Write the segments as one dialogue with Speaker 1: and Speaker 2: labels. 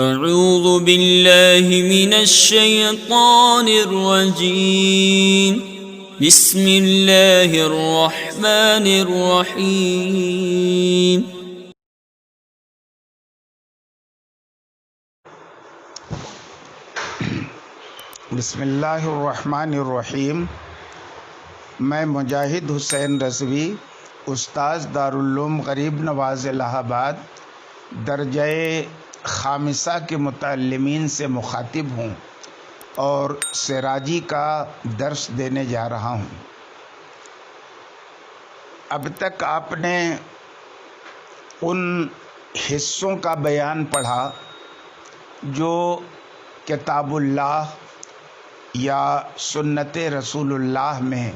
Speaker 1: اعوذ باللہ من الشیطان الرجیم بسم اللہ الرحمن الرحیم
Speaker 2: بسم اللہ الرحمن الرحیم۔ میں مجاہد حسین رضوی، استاذ دارالعلوم غریب نواز الہ آباد درجہ خامسہ کے متعلمین سے مخاطب ہوں اور سراجی کا درس دینے جا رہا ہوں۔ اب تک آپ نے ان حصوں کا بیان پڑھا جو کتاب اللہ یا سنت رسول اللہ میں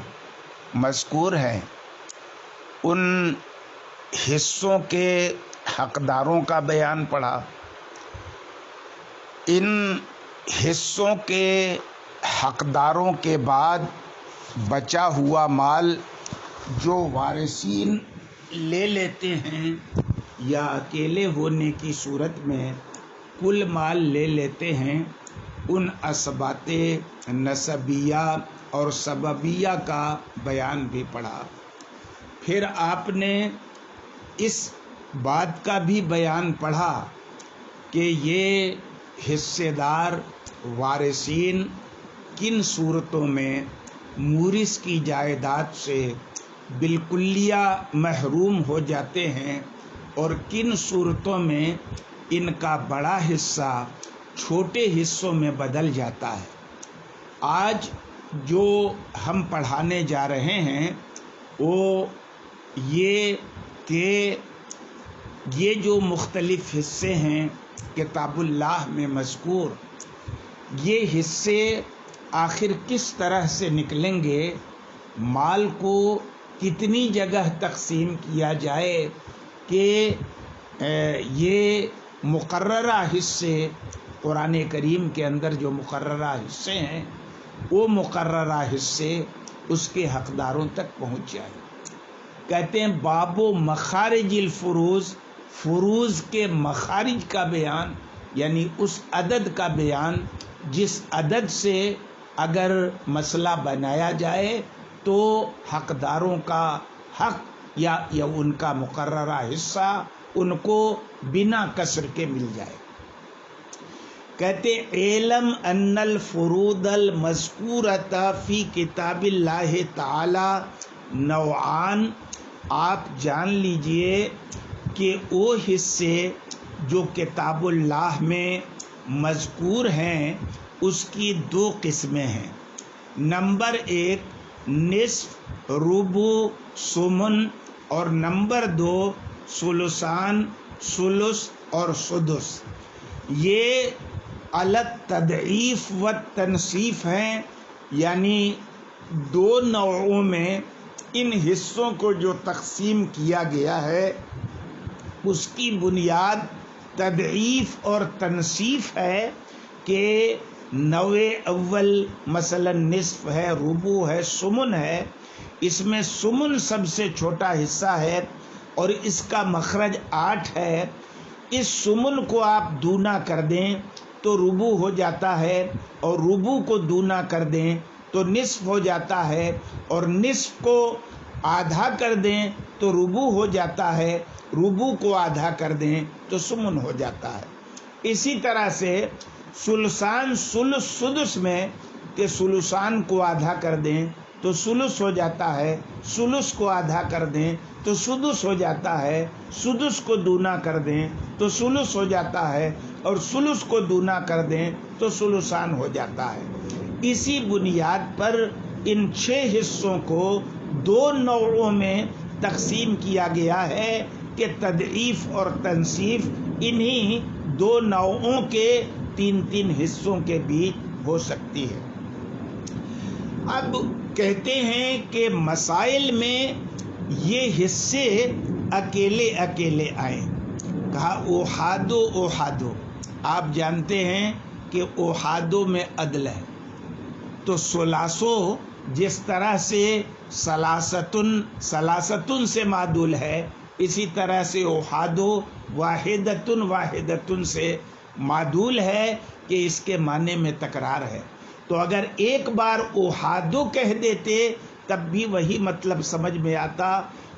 Speaker 2: مذکور ہیں۔ ان حصوں کے حقداروں کا بیان پڑھا۔ ان حصوں کے حقداروں کے بعد بچا ہوا مال جو وارثین لے لیتے ہیں یا اکیلے ہونے کی صورت میں کل مال لے لیتے ہیں، ان اسبات نسبیہ اور سببیہ کا بیان بھی پڑھا۔ پھر آپ نے اس بات کا بھی بیان پڑھا کہ یہ حصے دار وارثین کن صورتوں میں مورث کی جائیداد سے بالکلیہ محروم ہو جاتے ہیں اور کن صورتوں میں ان کا بڑا حصہ چھوٹے حصوں میں بدل جاتا ہے۔ آج جو ہم پڑھانے جا رہے ہیں وہ یہ کہ یہ جو مختلف حصے ہیں کتاب اللہ میں مذکور، یہ حصے آخر کس طرح سے نکلیں گے، مال کو کتنی جگہ تقسیم کیا جائے کہ یہ مقررہ حصے قرآن کریم کے اندر جو مقررہ حصے ہیں وہ مقررہ حصے اس کے حقداروں تک پہنچ جائیں۔ کہتے ہیں باب و مخارج الفروض، فروض کے مخارج کا بیان، یعنی اس عدد کا بیان جس عدد سے اگر مسئلہ بنایا جائے تو حقداروں کا حق یا ان کا مقررہ حصہ ان کو بنا کسر کے مل جائے۔ کہتے علم ان الفروض المذکورۃ فی کتاب اللہ تعالی نوعان، آپ جان لیجئے کہ وہ حصے جو کتاب اللہ میں مذکور ہیں اس کی دو قسمیں ہیں۔ نمبر ایک نصف، ربع، ثمن، اور نمبر دو ثلثان، ثلث اور سدس۔ یہ التضعیف و تنصیف ہیں، یعنی دو نوعوں میں ان حصوں کو جو تقسیم کیا گیا ہے اس کی بنیاد تضعیف اور تنصیف ہے کہ نوع اول مثلا نصف ہے، ربع ہے، ثمن ہے۔ اس میں ثمن سب سے چھوٹا حصہ ہے اور اس کا مخرج 8 ہے۔ اس ثمن کو آپ دونا کر دیں تو ربع ہو جاتا ہے، اور ربع کو دونا کر دیں تو نصف ہو جاتا ہے، اور نصف کو آدھا کر دیں تو ربع ہو جاتا ہے، ربع کو آدھا کر دیں تو ثمن ہو جاتا ہے۔ اسی طرح سے ثلثان، ثلث، سدس میں کہ ثلثان کو آدھا کر دیں تو ثلث ہو جاتا ہے، ثلث کو آدھا کر دیں تو سدس ہو جاتا ہے، سدس کو دونا کر دیں تو ثلث ہو جاتا ہے، اور ثلث کو دونا کر دیں تو ثلثان ہو جاتا ہے۔ اسی بنیاد پر ان 6 حصوں کو دو نوعوں میں تقسیم کیا گیا ہے کہ تضعیف اور تنصیف انہی دو نوعوں کے 3 حصوں کے بیچ ہو سکتی ہے۔ اب کہتے ہیں کہ مسائل میں یہ حصے اکیلے اکیلے آئیں۔ کہا اوحادو اوحادو، آپ جانتے ہیں کہ اوحادو میں عدل ہے، تو ثلاثو جس طرح سے سلاستن سے معدول ہے، اسی طرح سے اوحادو واحدتن واحدتن سے معدول ہے کہ اس کے معنی میں تکرار ہے. تو اگر ایک بار احادو کہہ دیتے تب بھی وہی مطلب سمجھ میں آتا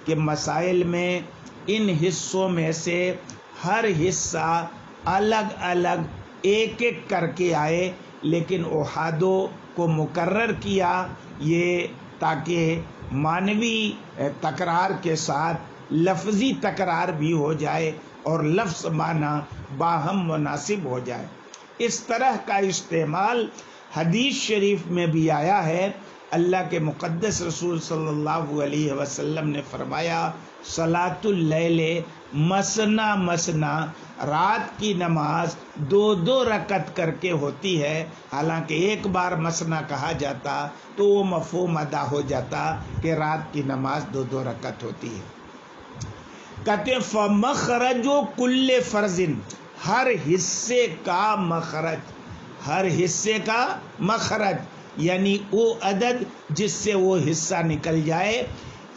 Speaker 2: کہ مسائل میں ان حصوں میں سے ہر حصہ الگ الگ ایک ایک کر کے آئے، لیکن احادو کو مکرر کیا یہ تاکہ معنوی تکرار کے ساتھ لفظی تکرار بھی ہو جائے اور لفظ معنی باہم مناسب ہو جائے. اس طرح کا استعمال حدیث شریف میں بھی آیا ہے. اللہ کے مقدس رسول صلی اللہ علیہ وسلم نے فرمایا صلاۃ اللیل مثنا مثنا، رات کی نماز دو دو رکعت کر کے ہوتی ہے. حالانکہ ایک بار مثنا کہا جاتا تو وہ مفہوم ادا ہو جاتا کہ رات کی نماز دو دو رکعت ہوتی ہے. کہتے ہیں فمخرج کل فرض، ہر حصے کا مخرج، ہر حصے کا مخرج یعنی وہ عدد جس سے وہ حصہ نکل جائے،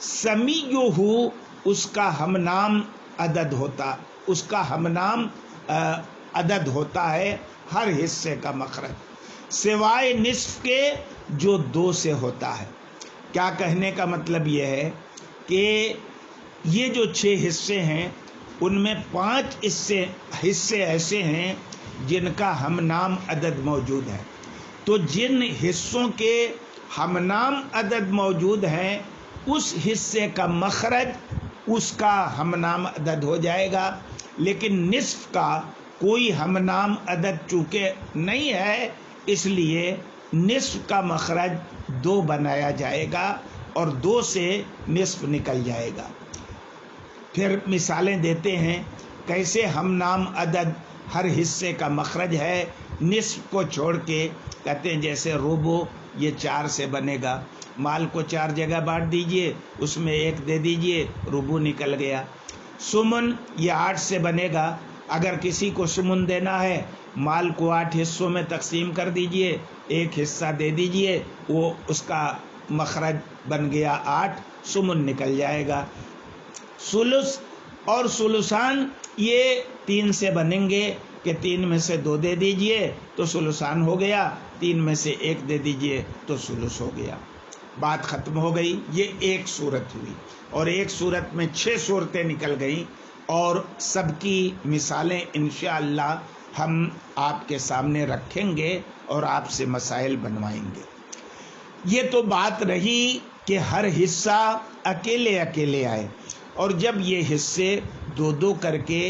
Speaker 2: سمیعہ اس کا ہم نام عدد ہوتا، اس کا ہم نام عدد ہوتا ہے ہر حصے کا مخرج، سوائے نصف کے جو 2 سے ہوتا ہے. کیا کہنے کا مطلب یہ ہے کہ یہ جو 6 حصے ہیں ان میں 5 حصے ایسے ہیں جن کا ہم نام عدد موجود ہے. تو جن حصوں کے ہم نام عدد موجود ہیں اس حصے کا مخرج اس کا ہم نام عدد ہو جائے گا، لیکن نصف کا کوئی ہم نام عدد چونکہ نہیں ہے اس لیے نصف کا مخرج 2 بنایا جائے گا اور 2 سے نصف نکل جائے گا. پھر مثالیں دیتے ہیں کیسے ہم نام عدد ہر حصے کا مخرج ہے نصف کو چھوڑ کے. کہتے ہیں جیسے ربع یہ 4 سے بنے گا، مال کو 4 جگہ بانٹ دیجئے اس میں 1 دے دیجئے، ربع نکل گیا. سمن یہ 8 سے بنے گا، اگر کسی کو سمن دینا ہے مال کو 8 حصوں میں تقسیم کر دیجئے، 1 حصہ دے دیجئے، وہ اس کا مخرج بن گیا 8، سمن نکل جائے گا. ثلث اور ثلثان یہ 3 سے بنیں گے کہ 3 میں سے 2 دے دیجئے تو ثلثان ہو گیا، 3 میں سے 1 دے دیجئے تو ثلث ہو گیا. بات ختم ہو گئی. یہ ایک صورت ہوئی اور ایک صورت میں 6 صورتیں نکل گئیں اور سب کی مثالیں انشاءاللہ ہم آپ کے سامنے رکھیں گے اور آپ سے مسائل بنوائیں گے. یہ تو بات رہی کہ ہر حصہ اکیلے اکیلے آئے، اور جب یہ حصے 2 کر کے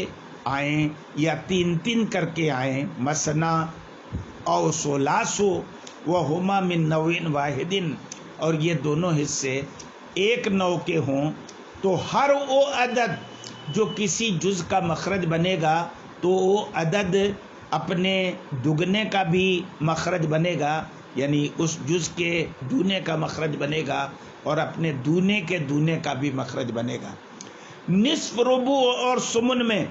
Speaker 2: آئیں یا 3 کر کے آئیں، مثنا او ثلاث وہما من نوع واحد، اور یہ دونوں حصے ایک نوع کے ہوں تو ہر وہ عدد جو کسی جز کا مخرج بنے گا تو وہ عدد اپنے دگنے کا بھی مخرج بنے گا، یعنی اس جز کے دونے کا مخرج بنے گا اور اپنے دونے کے دونے کا بھی مخرج بنے گا. نصف ربع اور سمن میں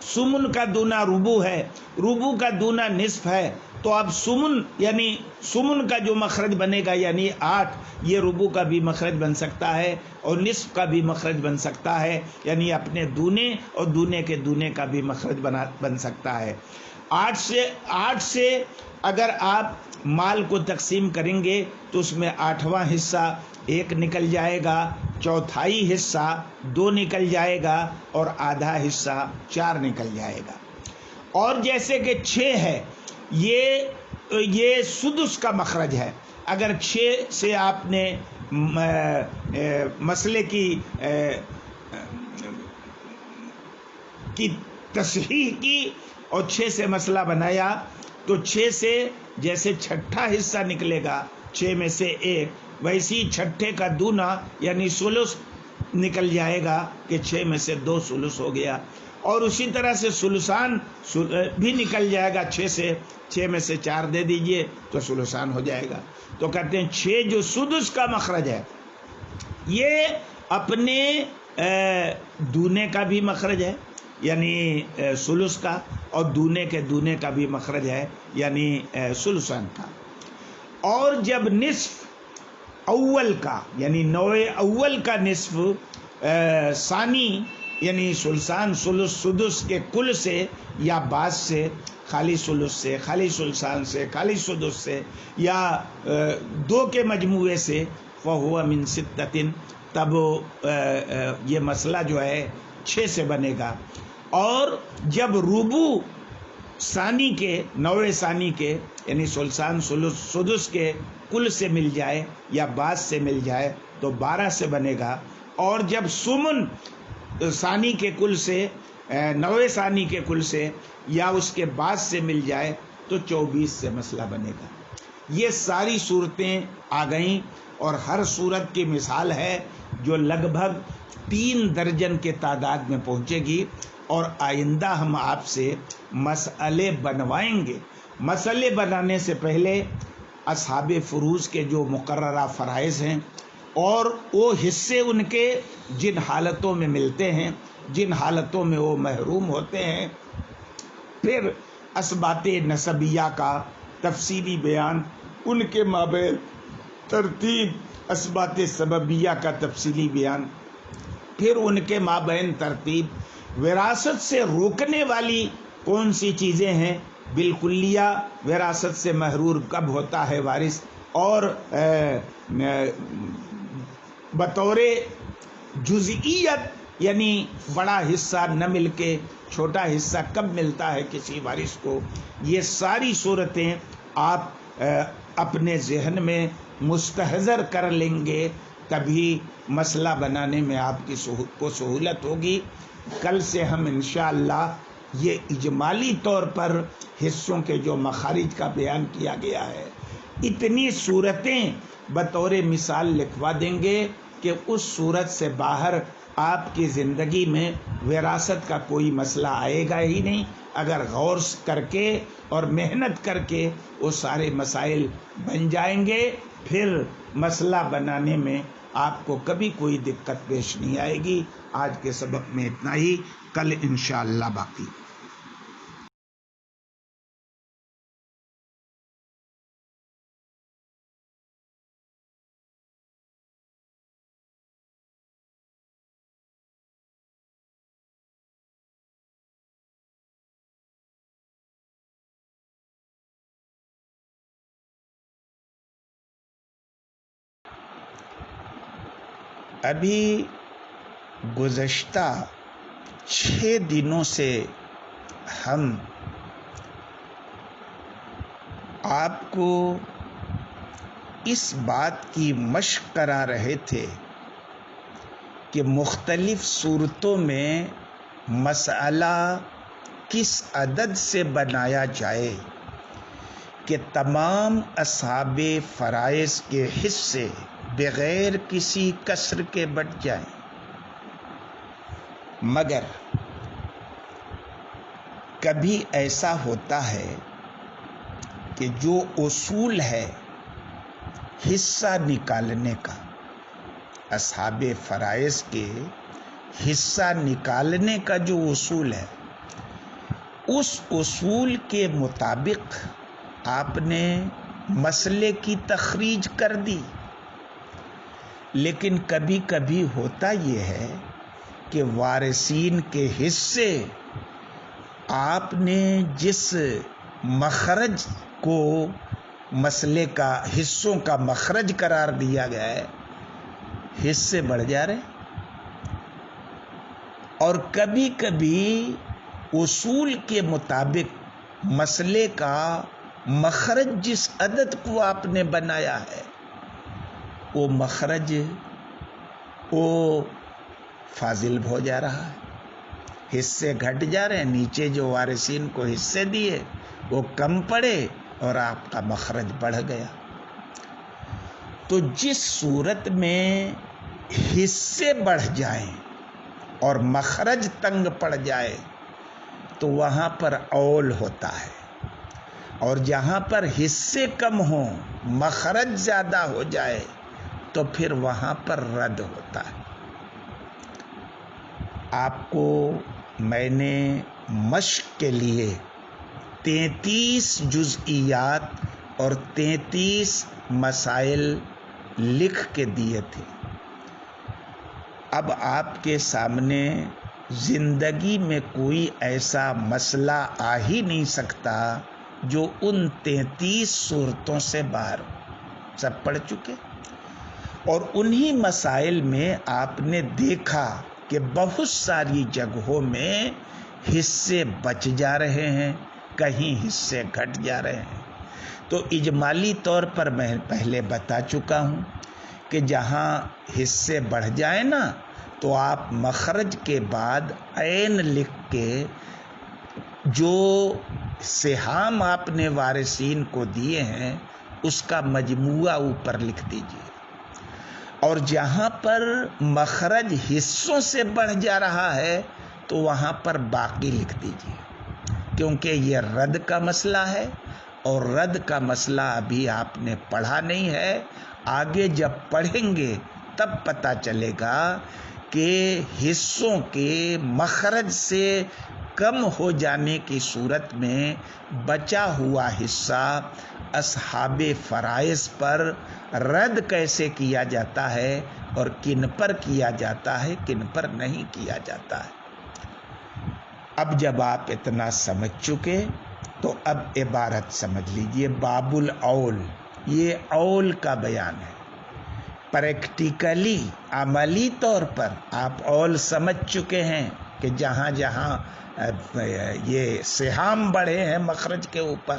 Speaker 2: سمن کا دونا ربع ہے، ربع کا دونا نصف ہے، تو اب سمن یعنی سمن کا جو مخرج بنے گا یعنی 8، یہ ربع کا بھی مخرج بن سکتا ہے اور نصف کا بھی مخرج بن سکتا ہے، یعنی اپنے دونے اور دونے کے دونے کا بھی مخرج بن سکتا ہے. 8 سے اگر آپ مال کو تقسیم کریں گے تو اس میں 8واں حصہ 1 نکل جائے گا، چوتھائی حصہ 2 نکل جائے گا اور آدھا حصہ 4 نکل جائے گا. اور جیسے کہ 6 ہے یہ سدس کا مخرج ہے. اگر 6 سے آپ نے مسئلے کی تصحیح کی اور 6 سے مسئلہ بنایا تو 6 سے جیسے چھٹا حصہ نکلے گا 6 میں سے 1، ویسی چھٹے کا دونا یعنی ثلث نکل جائے گا کہ 6 میں سے 2 ثلث ہو گیا. اور اسی طرح سے ثلثان بھی نکل جائے گا 6 سے، 6 میں سے 4 دے دیجئے تو ثلثان ہو جائے گا. تو کہتے ہیں 6 جو سدس کا مخرج ہے یہ اپنے دونے کا بھی مخرج ہے یعنی ثلث کا، اور دونے کے دونے کا بھی مخرج ہے یعنی ثلثان کا. اور جب نصف اول کا یعنی نوع اول کا نصف ثانی یعنی ثلثان ثلث سدس کے کل سے یا بعض سے خالی ثلث سے، خالی ثلثان سے، خالی سدس سے، یا دو کے مجموعے سے، فَهُوَ مِن سِتَّةٍ، تب یہ مسئلہ جو ہے 6 سے بنے گا۔ اور جب ربع ثانی کے، 9 ثانی کے، یعنی ثلثان ثلث سدس کے کل سے مل جائے یا بعض سے مل جائے تو 12 سے بنے گا۔ اور جب سمن ثانی کے کل سے، 9 ثانی کے کل سے یا اس کے بعد سے مل جائے تو 24 سے مسئلہ بنے گا۔ یہ ساری صورتیں آ گئیں، اور ہر صورت کی مثال ہے جو لگ بھگ 3 درجن کے تعداد میں پہنچے گی۔ اور آئندہ ہم آپ سے مسئلے بنوائیں گے۔ مسئلے بنانے سے پہلے اصحاب فروض کے جو مقررہ فرائض ہیں اور وہ حصے ان کے جن حالتوں میں ملتے ہیں، جن حالتوں میں وہ محروم ہوتے ہیں، پھر اسبات نسبیہ کا تفصیلی بیان، ان کے مابین ترتیب اسبات سببیہ کا تفصیلی بیان، پھر ان کے مابین ترتیب وراثت سے روکنے والی کون سی چیزیں ہیں، بالکلیہ وراثت سے محروم کب ہوتا ہے وارث، اور بطور جزئیت یعنی بڑا حصہ نہ مل کے چھوٹا حصہ کب ملتا ہے کسی وارث کو۔ یہ ساری صورتیں آپ اپنے ذہن میں مستحضر کر لیں گے، تبھی مسئلہ بنانے میں آپ کی کو سہولت ہوگی۔ کل سے ہم انشاءاللہ یہ اجمالی طور پر حصوں کے جو مخارج کا بیان کیا گیا ہے، اتنی صورتیں بطور مثال لکھوا دیں گے کہ اس صورت سے باہر آپ کی زندگی میں وراثت کا کوئی مسئلہ آئے گا ہی نہیں، اگر غور کر کے اور محنت کر کے وہ سارے مسائل بن جائیں گے، پھر مسئلہ بنانے میں آپ کو کبھی کوئی دقت پیش نہیں آئے گی۔ آج کے سبق میں اتنا ہی، کل انشاءاللہ باقی۔ ابھی گزشتہ 6 دنوں سے ہم آپ کو اس بات کی مشق کرا رہے تھے کہ مختلف صورتوں میں مسئلہ کس عدد سے بنایا جائے کہ تمام اصحاب فرائض کے حصے بغیر کسی کسر کے بٹ جائیں، مگر کبھی ایسا ہوتا ہے کہ جو اصول ہے حصہ نکالنے کا، اصحاب فرائض کے حصہ نکالنے کا جو اصول ہے، اس اصول کے مطابق آپ نے مسئلے کی تخریج کر دی۔ لیکن کبھی کبھی ہوتا یہ ہے کہ وارثین کے حصے آپ نے جس مخرج کو مسئلے کا حصوں کا مخرج قرار دیا گیا ہے، حصے بڑھ جا رہے، اور کبھی کبھی اصول کے مطابق مسئلے کا مخرج جس عدد کو آپ نے بنایا ہے، وہ مخرج وہ فاضل ہو جا رہا ہے، حصے گھٹ جا رہے ہیں، نیچے جو وارثین کو حصے دیے وہ کم پڑے اور آپ کا مخرج بڑھ گیا۔ تو جس صورت میں حصے بڑھ جائیں اور مخرج تنگ پڑ جائے تو وہاں پر اول ہوتا ہے، اور جہاں پر حصے کم ہوں مخرج زیادہ ہو جائے تو پھر وہاں پر رد ہوتا ہے۔ آپ کو میں نے مشق کے لیے 33 جزئیات اور 33 مسائل لکھ کے دیے تھے۔ اب آپ کے سامنے زندگی میں کوئی ایسا مسئلہ آ ہی نہیں سکتا جو ان 33 صورتوں سے باہر ہو. سب پڑھ چکے. اور انہی مسائل میں آپ نے دیکھا کہ بہت ساری جگہوں میں حصے بچ جا رہے ہیں، کہیں حصے گھٹ جا رہے ہیں. تو اجمالی طور پر میں پہلے بتا چکا ہوں کہ جہاں حصے بڑھ جائیں نا تو آپ مخرج کے بعد عین لکھ کے جو سہام آپ نے وارثین کو دیے ہیں اس کا مجموعہ اوپر لکھ دیجیے. اور جہاں پر مخرج حصوں سے بڑھ جا رہا ہے تو وہاں پر باقی لکھ دیجیے، کیونکہ یہ رد کا مسئلہ ہے اور رد کا مسئلہ ابھی آپ نے پڑھا نہیں ہے. آگے جب پڑھیں گے تب پتہ چلے گا کہ حصوں کے مخرج سے کم ہو جانے کی صورت میں بچا ہوا حصہ اصحاب فرائض پر رد کیسے کیا جاتا ہے اور کن پر کیا جاتا ہے، کن پر نہیں کیا جاتا ہے. اب جب آپ اتنا سمجھ چکے تو اب عبارت سمجھ لیجئے. باب الاول، یہ اول کا بیان ہے. پریکٹیکلی عملی طور پر آپ اول سمجھ چکے ہیں کہ جہاں جہاں یہ سہام بڑھے ہیں مخرج کے اوپر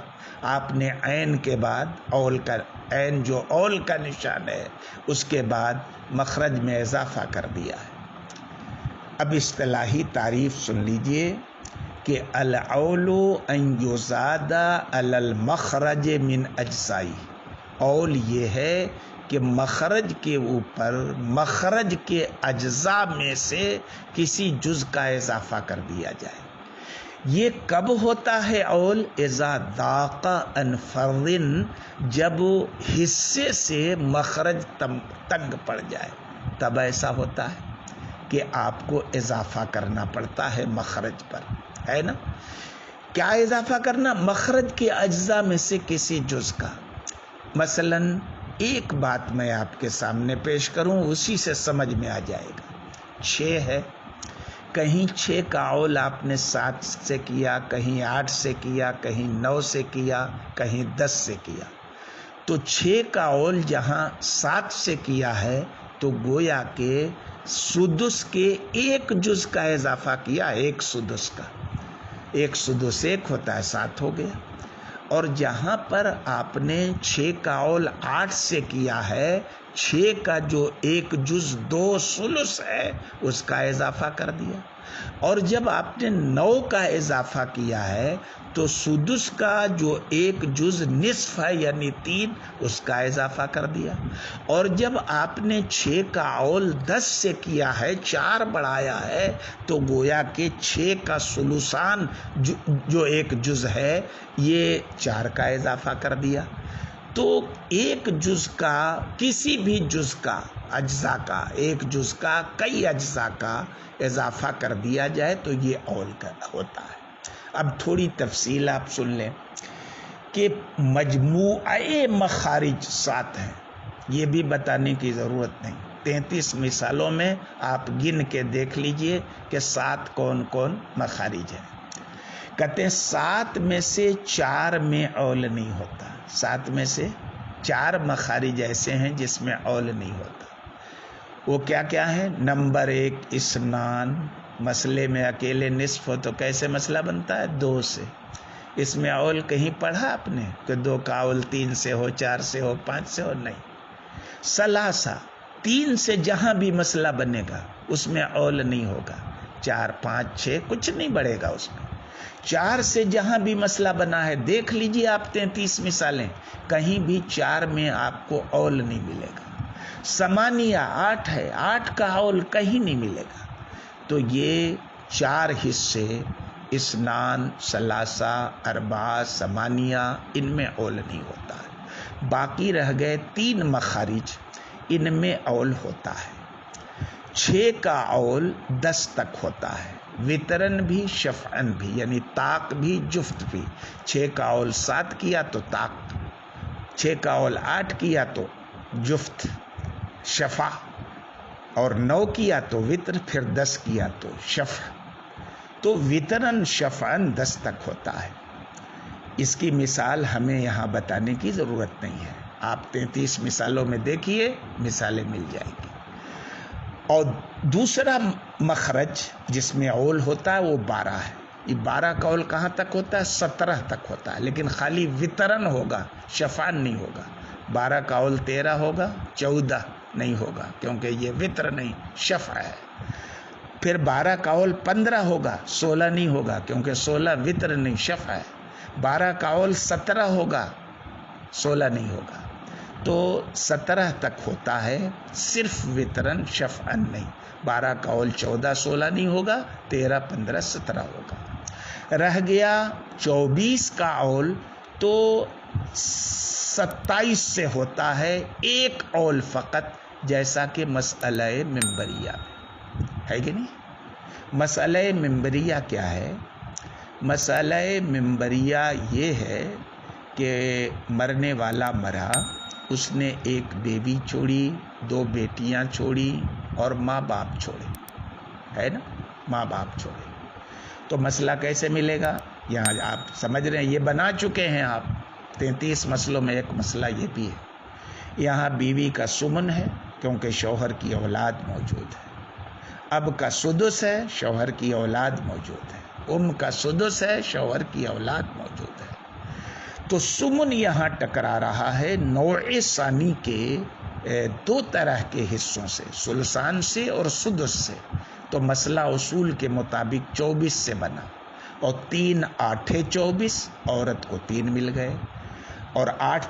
Speaker 2: آپ نے عین کے بعد اول کا، عین جو اول کا نشان ہے اس کے بعد مخرج میں اضافہ کر دیا ہے. اب اصطلاحی تعریف سن لیجئے کہ الاول ان یزاد علی المخرج من اجزائی. اول یہ ہے کہ مخرج کے اوپر مخرج کے اجزاء میں سے کسی جز کا اضافہ کر دیا جائے. یہ کب ہوتا ہے اول؟ اذا ضاق عن فرض، جب حصے سے مخرج تنگ پڑ جائے تب ایسا ہوتا ہے کہ آپ کو اضافہ کرنا پڑتا ہے مخرج پر، ہے نا. کیا اضافہ کرنا؟ مخرج کے اجزاء میں سے کسی جز کا. مثلا ایک بات میں آپ کے سامنے پیش کروں، اسی سے سمجھ میں آ جائے گا. 6 ہے، کہیں 6 کا اول آپ نے 7 سے کیا، کہیں 8 سے کیا، کہیں 9 سے کیا، کہیں 10 سے کیا. تو 6 کا اول جہاں 7 سے کیا ہے تو گویا کہ سدس کے 1 جز کا اضافہ کیا. 1 سدس کا، 1 سدس 1 ہوتا ہے، 7 ہو گیا. اور جہاں پر آپ نے 6 کا اول 8 سے کیا ہے، 6 کا جو 1 جز 2 ثلث ہے اس کا اضافہ کر دیا. اور جب آپ نے 9 کا اضافہ کیا ہے تو سدس کا جو 1 جز نصف ہے یعنی 3 اس کا اضافہ کر دیا. اور جب آپ نے 6 کا اول 10 سے کیا ہے، 4 بڑھایا ہے، تو گویا کہ 6 کا ثلثان جو 1 جز ہے یہ 4 کا اضافہ کر دیا. تو 1 جز کا، کسی بھی جز کا، اجزاء کا، 1 جز کا کئی اجزاء کا اضافہ کر دیا جائے تو یہ اول کا ہوتا ہے. اب تھوڑی تفصیل آپ سن لیں کہ مجموعہ مخارج 7 ہیں، یہ بھی بتانے کی ضرورت نہیں. 33 مثالوں میں آپ گن کے دیکھ لیجئے کہ 7 کون کون مخارج ہیں. کہتے ہیں 7 میں سے 4 میں اول نہیں ہوتا. 7 میں سے 4 مخارج ایسے ہیں جس میں اول نہیں ہوتا. وہ کیا کیا ہیں؟ نمبر 1 اسنان. مسئلے میں اکیلے نصف ہو تو کیسے مسئلہ بنتا ہے؟ 2 سے. اس میں اول کہیں پڑھا آپ نے کہ 2 کا اول 3 سے ہو، 4 سے ہو، 5 سے ہو؟ نہیں. ثلاثہ، 3 سے جہاں بھی مسئلہ بنے گا اس میں اول نہیں ہوگا. 4 5 6 کچھ نہیں بڑھے گا اس میں. 4 سے جہاں بھی مسئلہ بنا ہے دیکھ لیجئے آپ 33 مثالیں، کہیں بھی 4 میں آپ کو اول نہیں ملے گا. ثمانیہ 8 ہے، 8 کا اول کہیں نہیں ملے گا. تو یہ 4 حصے اسنان، ثلاثہ، اربعہ، ثمانیہ، ان میں اول نہیں ہوتا ہے. باقی رہ گئے 3 مخارج، ان میں اول ہوتا ہے. 6 کا اول 10 تک ہوتا ہے، وترن بھی شفعن بھی، یعنی طاق بھی جفت بھی. 6 کا اول 7 کیا تو طاق، 6 کا اول 8 کیا تو جفت شفع، اور 9 کیا تو وتر، پھر 10 کیا تو شفع. تو وطرن شفعن 10 تک ہوتا ہے۔ اس کی مثال ہمیں یہاں بتانے کی ضرورت نہیں ہے، آپ 33 مثالوں میں دیکھیے، مثالیں مل جائیں گی۔ اور دوسرا مخرج جس میں اول ہوتا ہے وہ 12 ہے۔ یہ 12 کا اول کہاں تک ہوتا ہے؟ 17 تک ہوتا ہے، لیکن خالی وطرن ہوگا، شفعن نہیں ہوگا۔ 12 کا اول 13 ہوگا، 14 نہیں ہوگا، کیونکہ یہ وطر نہیں شفع ہے۔ پھر 12 کا اول 15 ہوگا، 16 نہیں ہوگا، کیونکہ 16 وطر نہیں شفع ہے۔ 12 کا اول 17 ہوگا، 16 نہیں ہوگا۔ تو 17 تک ہوتا ہے، صرف وطرن شفعن نہیں۔ 12 کا اول 14 16 نہیں ہوگا، 13 15 17 ہوگا۔ رہ گیا 24 کا اول، تو 27 سے ہوتا ہے ایک اول فقط، جیسا کہ مسئلہ منبریہ ہے کہ نہیں؟ مسئلہ منبریہ کیا ہے؟ مسئلہ منبریہ یہ ہے کہ مرنے والا مرا، اس نے ایک بیوی چھوڑی، 2 بیٹیاں چھوڑی اور ماں باپ چھوڑے، ہے نا؟ ماں باپ چھوڑے، تو مسئلہ کیسے ملے گا؟ یہاں آپ سمجھ رہے ہیں، یہ بنا چکے ہیں آپ 33 مسئلوں میں ایک مسئلہ یہ بھی ہے۔ یہاں بیوی کا سمن ہے، کیونکہ شوہر کی اولاد موجود ہے۔ اب کا سدس ہے، شوہر کی اولاد موجود ہے۔ کا سدس ہے، شوہر کی اولاد موجود ہے۔ تو سمن یہاں ٹکرا رہا ہے نوع ثانی کے 2 طرح کے حصوں سے، ثلثان سے اور سدس سے۔ تو مسئلہ اصول کے مطابق 24 سے بنا، اور 3 8 24، عورت کو 3 مل گئے، اور 8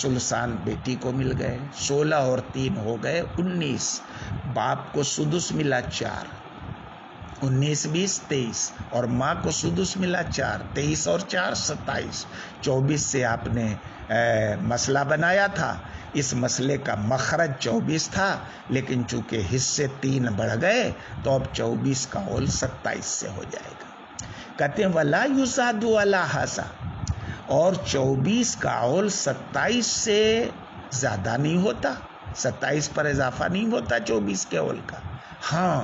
Speaker 2: ثلثان بیٹی کو مل گئے، 16 اور 3 ہو گئے 19۔ باپ کو سدس ملا 4، 19 20 23، اور ماں کو سدس ملا 4، 23 اور 4 27۔ 24 سے آپ نے مسئلہ بنایا تھا، اس مسئلے کا مخرج 24 تھا، لیکن چونکہ حصے 3 بڑھ گئے تو اب 24 کا اول 27 سے ہو جائے گا۔ کہتے ہیں وَلَا يُزَادُ عَلَى هَذَا، اور 24 کا اول 27 سے زیادہ نہیں ہوتا، 27 پر اضافہ نہیں ہوتا 24 کے اول کا۔ ہاں،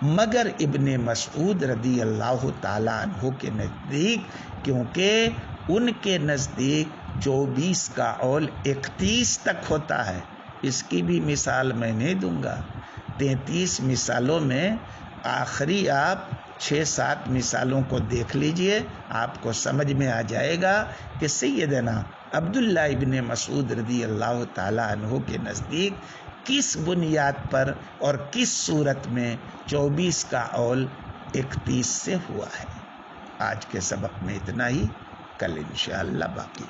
Speaker 2: مگر ابن مسعود رضی اللہ تعالیٰ عنہ کے نزدیک، کیونکہ ان کے نزدیک 24 کا اول 31 تک ہوتا ہے۔ اس کی بھی مثال میں نہیں دوں گا، 33 مثالوں میں آخری آپ 6-7 مثالوں کو دیکھ لیجئے، آپ کو سمجھ میں آ جائے گا کہ سیدنا عبداللہ ابن مسعود رضی اللہ تعالیٰ عنہ کے نزدیک کس بنیاد پر اور کس صورت میں 24 کا اول 31 سے ہوا ہے۔ آج کے سبق میں اتنا ہی، کل انشاءاللہ باقی۔